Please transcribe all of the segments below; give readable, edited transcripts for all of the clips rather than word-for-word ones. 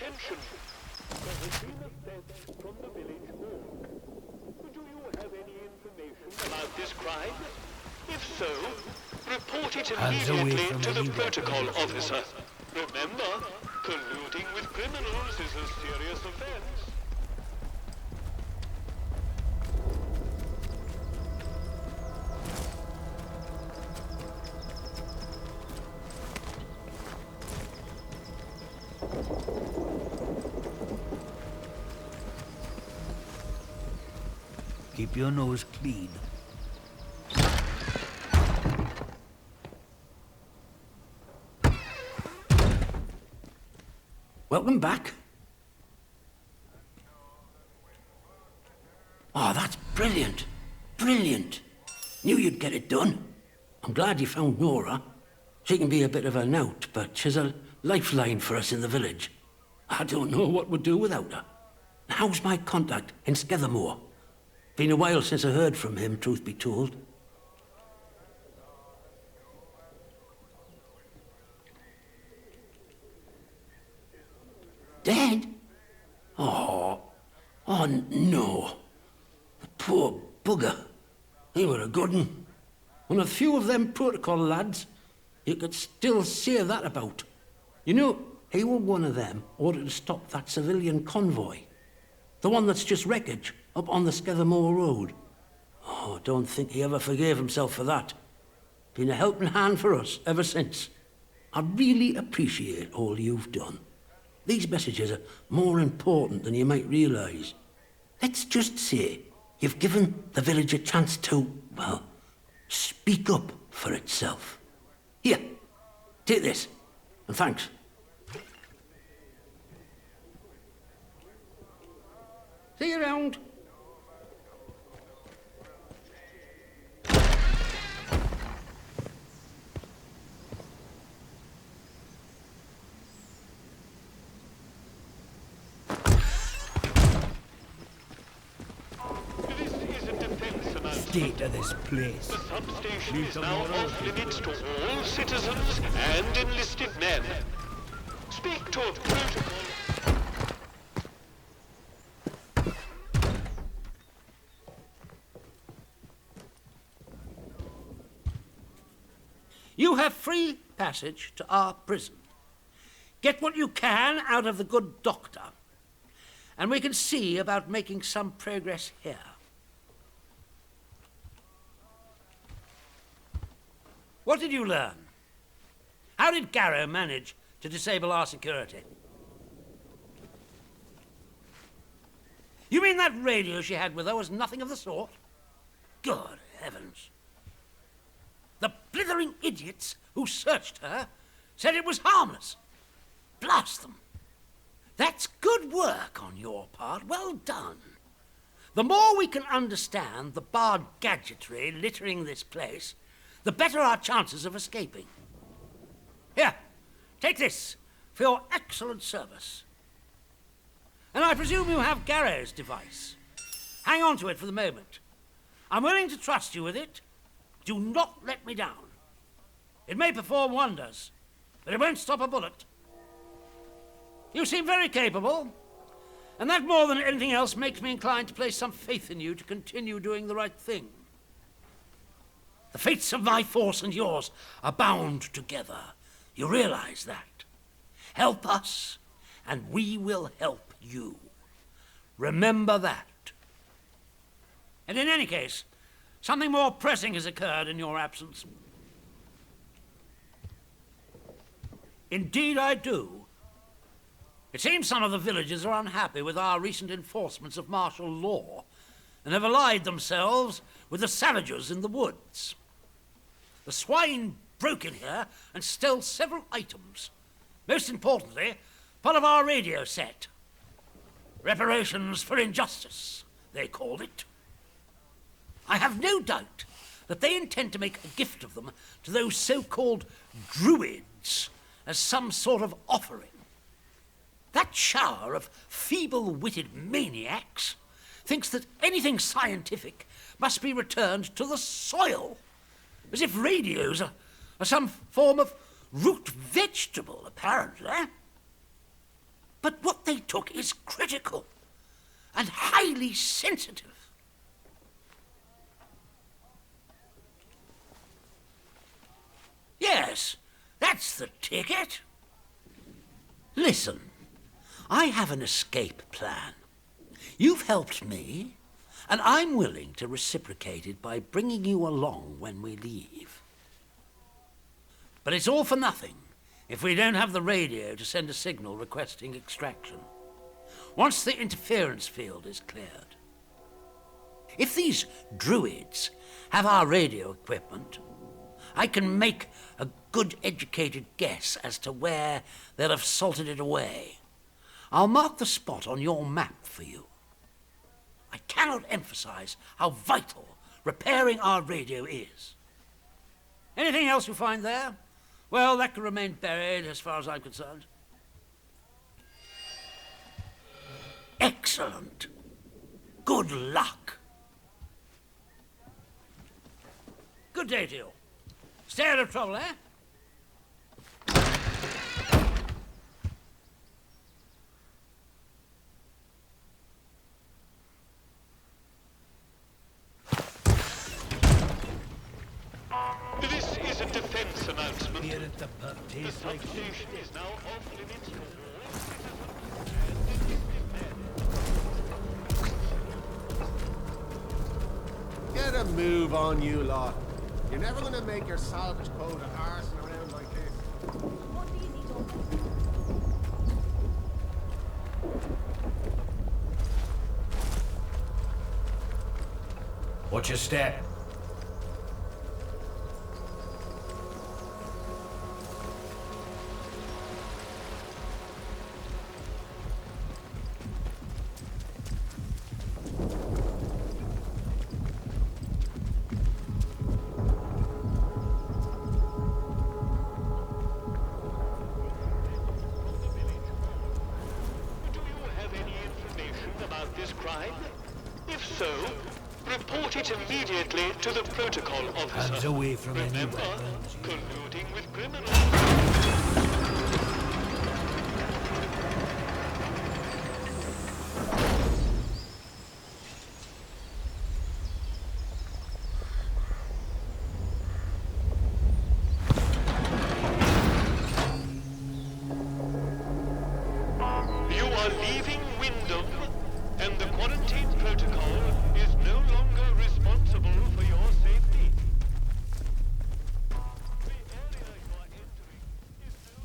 Attention! There has been a theft from the village hall. Do you have any information about this crime? If so, report it immediately to the protocol officer. Remember, colluding with criminals is a serious offense. Keep your nose clean. Welcome back. Oh, that's brilliant. Brilliant. Knew you'd get it done. I'm glad you found Nora. She can be a bit of a knout, but she's a lifeline for us in the village. I don't know what we'd do without her. How's my contact in Skethermore? Been a while since I heard from him, truth be told. Dead? Oh no. The poor bugger. He were a good un. And a few of them protocol lads, you could still say that about. You know, he were one of them ordered to stop that civilian convoy. The one that's just wreckage up on the Skethermore Road. Oh, don't think he ever forgave himself for that. Been a helping hand for us ever since. I really appreciate all you've done. These messages are more important than you might realise. Let's just say you've given the village a chance to, well, speak up for itself. Here, take this, and thanks. See you around. State of this place. The substation is now off limits to all citizens and enlisted men. Speak to a protocol. You have free passage to our prison. Get what you can out of the good doctor, and we can see about making some progress here. What did you learn? How did Garrow manage to disable our security? You mean that radio she had with her was nothing of the sort? Good heavens. The blithering idiots who searched her said it was harmless. Blast them. That's good work on your part. Well done. The more we can understand the barred gadgetry littering this place, the better our chances of escaping. Here, take this for your excellent service. And I presume you have Garrow's device. Hang on to it for the moment. I'm willing to trust you with it. Do not let me down. It may perform wonders, but it won't stop a bullet. You seem very capable, and that more than anything else makes me inclined to place some faith in you to continue doing the right thing. The fates of my force and yours are bound together. You realize that? Help us, and we will help you. Remember that. And in any case, something more pressing has occurred in your absence. Indeed I do. It seems some of the villagers are unhappy with our recent enforcements of martial law and have allied themselves with the savages in the woods. The swine broke in here and stole several items. Most importantly, part of our radio set. Reparations for injustice, they called it. I have no doubt that they intend to make a gift of them to those so-called druids as some sort of offering. That shower of feeble-witted maniacs thinks that anything scientific must be returned to the soil, as if radios are some form of root vegetable, apparently. But what they took is critical and highly sensitive. Yes, that's the ticket. Listen, I have an escape plan. You've helped me, and I'm willing to reciprocate it by bringing you along when we leave. But it's all for nothing if we don't have the radio to send a signal requesting extraction. Once the interference field is cleared. If these druids have our radio equipment, I can make a good educated guess as to where they'll have salted it away. I'll mark the spot on your map for you. I cannot emphasize how vital repairing our radio is. Anything else you find there? Well, that can remain buried as far as I'm concerned. Excellent. Good luck. Good day to you. Stay out of trouble, eh? This is a defense announcement. Here at the pub The tastes like substation is now off limits for all. Get a move on, you lot. You're never gonna make your salvage quota arsing around like this. Watch your step. Do you have any information about this crime? If so, report it immediately to the protocol officer. Hands away from any Remember, weapons. colluding with criminals. You are leaving Wyndham, and the quarantine protocol is no longer responsible for your safety. The area you are entering is no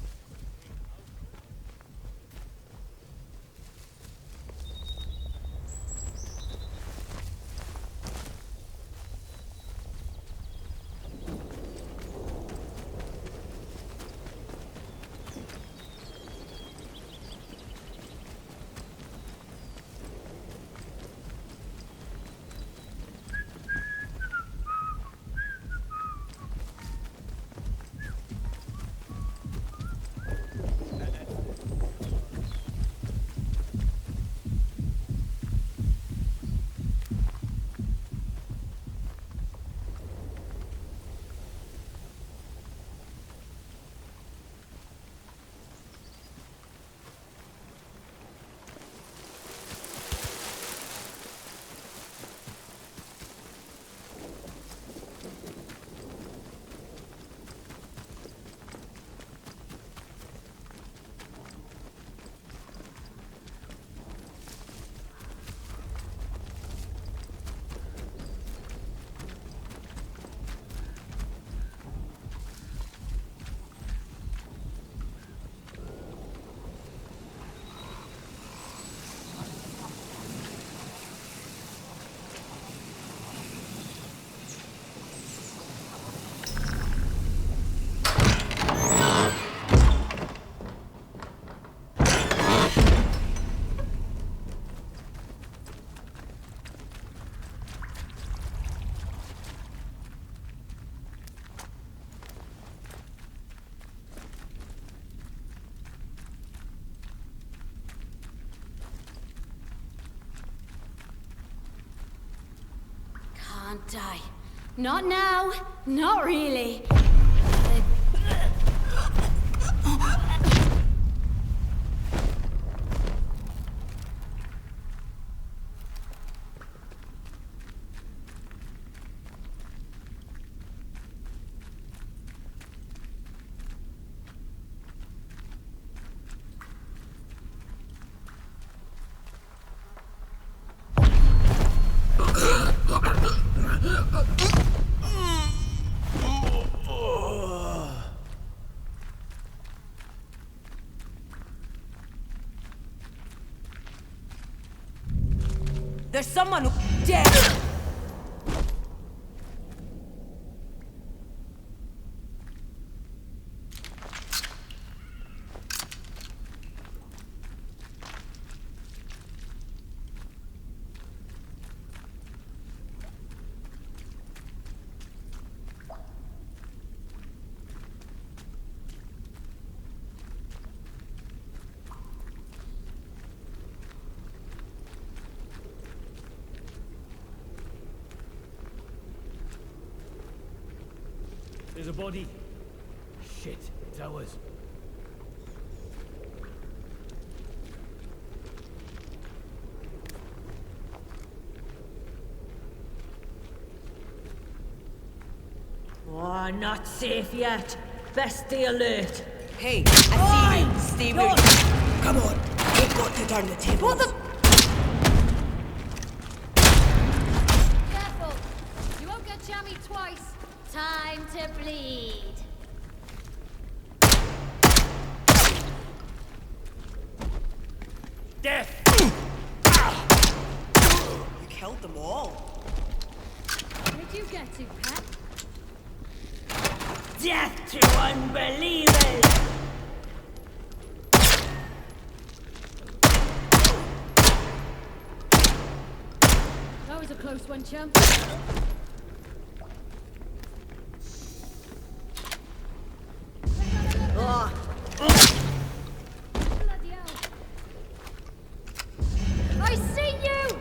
Can't die. Not now. Not really. There's someone who... Dead! There's a body. Shit, it's ours. Oh, not safe yet. Best stay alert. Hey, I see you. Stay where No. you... Come on. We've got to turn the tables. What the... Careful! You won't get jammy twice. Time to bleed. Death! You killed them all. Where'd you get to, Pat? Death to unbelievers! That was a close one, chum. Oh, Bloody hell. I see you!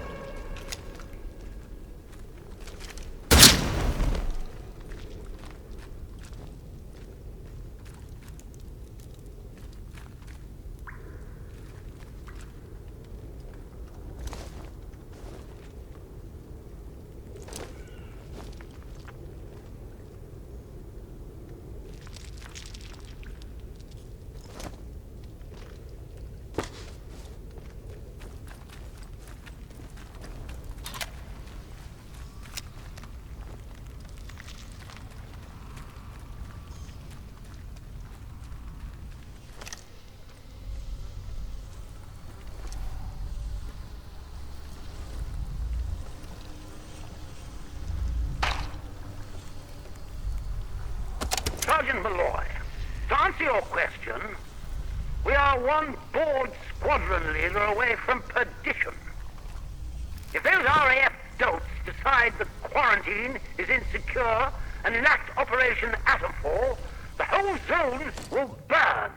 Sergeant Malloy, to answer your question, we are one bored squadron leader away from perdition. If those RAF dolts decide the quarantine is insecure and enact Operation Atomfall, the whole zone will burn.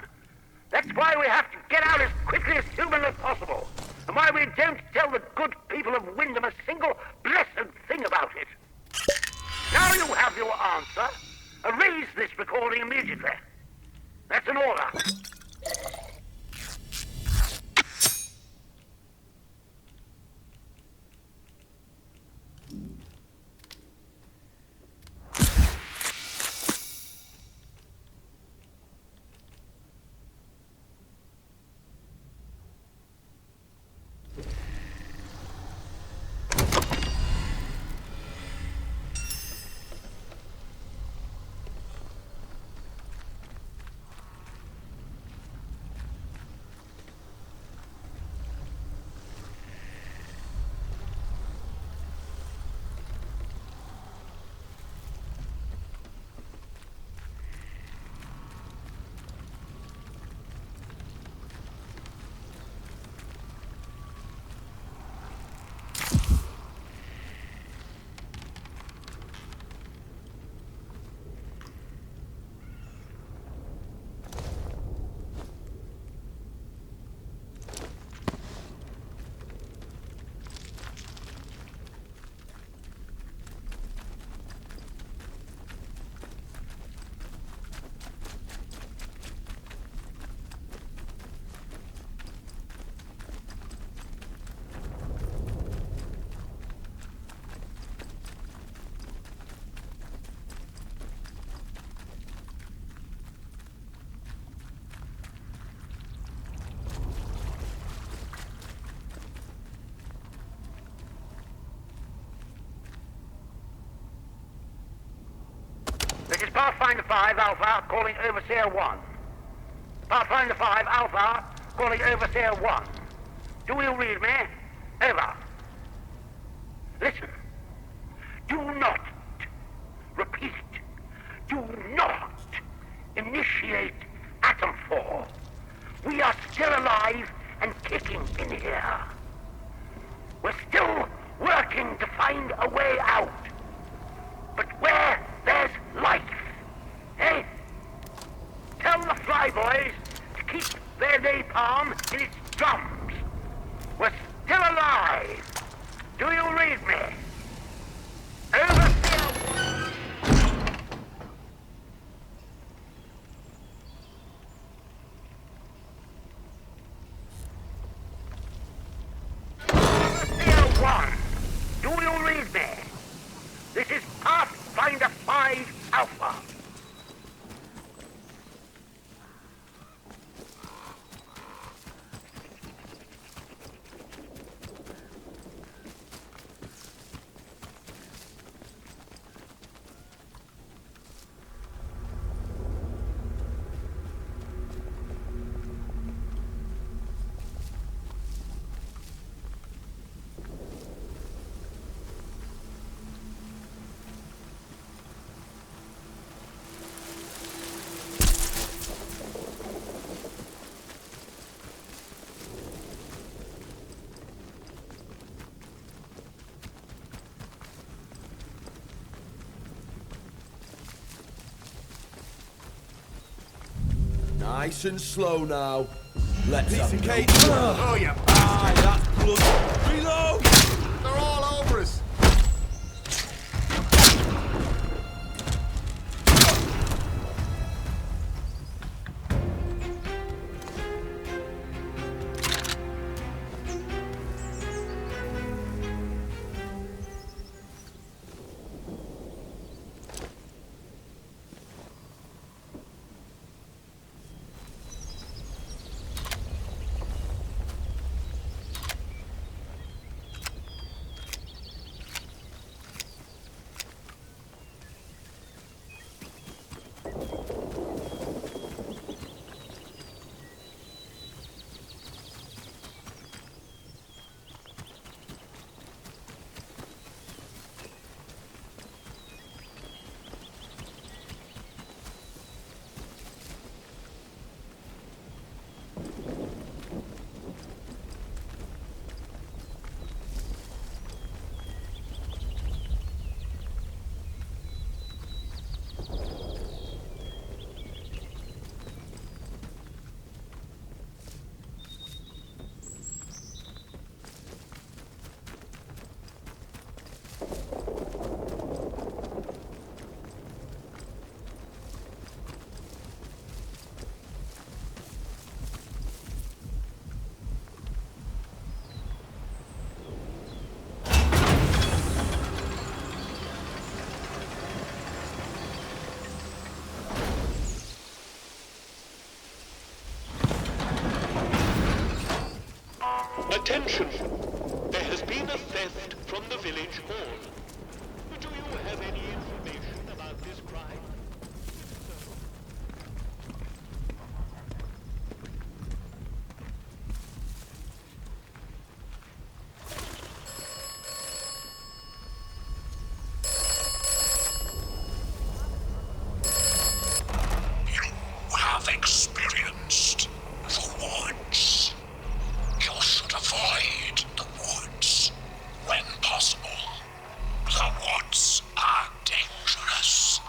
That's why we have to get out as quickly as humanly possible, and why we don't tell the good people of Wyndham a single blessed thing about it. Now you have your answer. Erase this recording immediately. That's an order. This is Pathfinder 5 Alpha calling Overseer 1. Pathfinder 5 Alpha calling Overseer 1. Do you read me? Over. Listen. Do not, repeat, do not initiate Atomfall. We are still alive and kicking in here. We're still working to find a way out. But where there's life, eh? Tell the flyboys to keep their napalm in its drums. We're still alive. Do you read me? Overseer 1. Do you read me? This is Pathfinder 5 Alpha. Nice and slow now. Let's have a Kate. go. Oh, you Aye, that's blood. Reload! They're all over us. Attention! There has been a theft from the village hall. Do you have any information about this crime? You have experienced the woods. You should avoid the woods when possible. The woods are dangerous.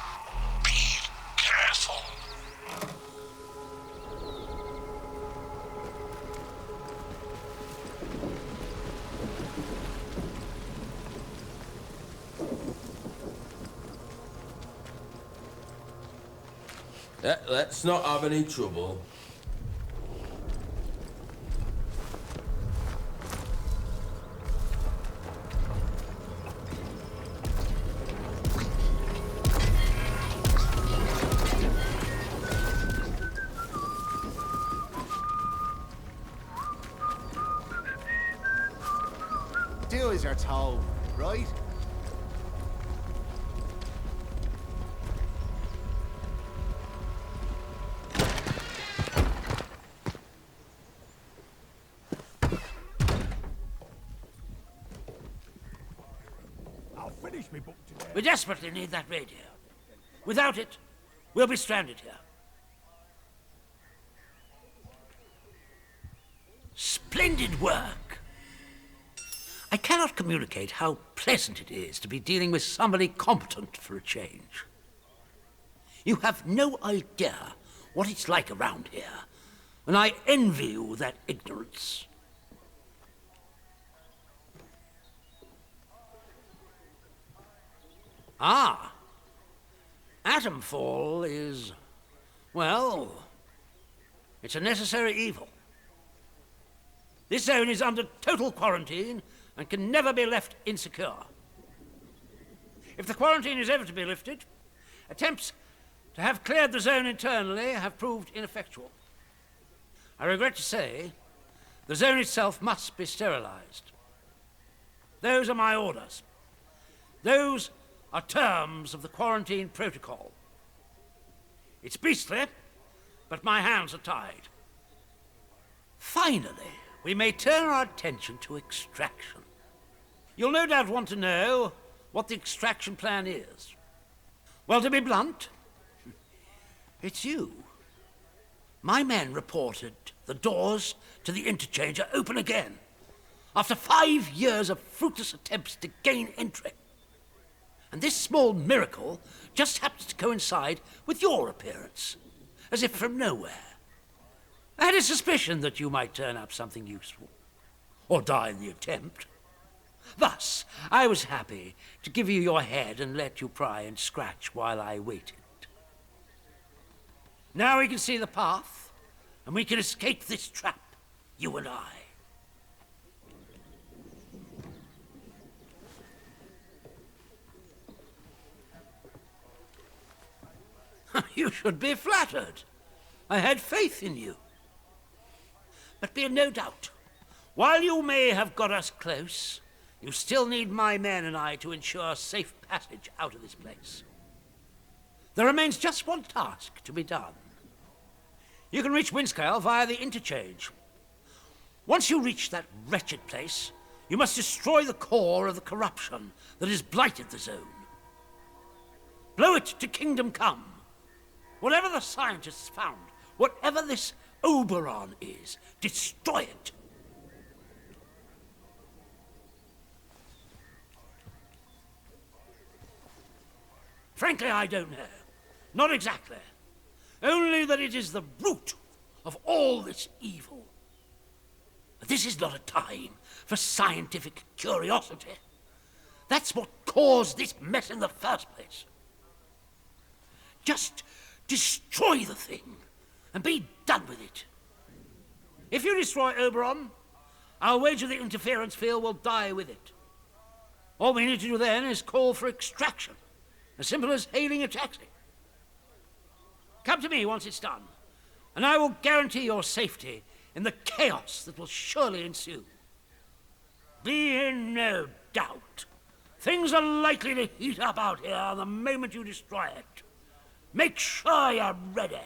Be careful. Let's not have any trouble. Do as you're told, right? finished me book today. We desperately need that radio. Without it, we'll be stranded here. Splendid work. I cannot communicate how pleasant it is to be dealing with somebody competent for a change. You have no idea what it's like around here, and I envy you that ignorance. Ah, Atomfall is, well, it's a necessary evil. This zone is under total quarantine and can never be left insecure. If the quarantine is ever to be lifted, attempts to have cleared the zone internally have proved ineffectual. I regret to say, the zone itself must be sterilized. Those are my orders. Those are terms of the quarantine protocol. It's beastly, but my hands are tied. Finally, we may turn our attention to extraction. You'll no doubt want to know what the extraction plan is. Well, to be blunt, it's you. My men reported the doors to the interchange are open again after 5 years of fruitless attempts to gain entry. And this small miracle just happens to coincide with your appearance, as if from nowhere. I had a suspicion that you might turn up something useful, or die in the attempt. Thus, I was happy to give you your head and let you pry and scratch while I waited. Now we can see the path, and we can escape this trap, you and I. You should be flattered. I had faith in you. But be in no doubt, while you may have got us close, you still need my men and I to ensure safe passage out of this place. There remains just one task to be done. You can reach Windscale via the interchange. Once you reach that wretched place, you must destroy the core of the corruption that has blighted the zone. Blow it to kingdom come. Whatever the scientists found, whatever this Oberon is, destroy it. Frankly, I don't know. Not exactly. Only that it is the root of all this evil. But this is not a time for scientific curiosity. That's what caused this mess in the first place. Just destroy the thing and be done with it. If you destroy Oberon, I'll wager the interference field will die with it. All we need to do then is call for extraction, as simple as hailing a taxi. Come to me once it's done, and I will guarantee your safety in the chaos that will surely ensue. Be in no doubt. Things are likely to heat up out here the moment you destroy it. Make sure you're ready.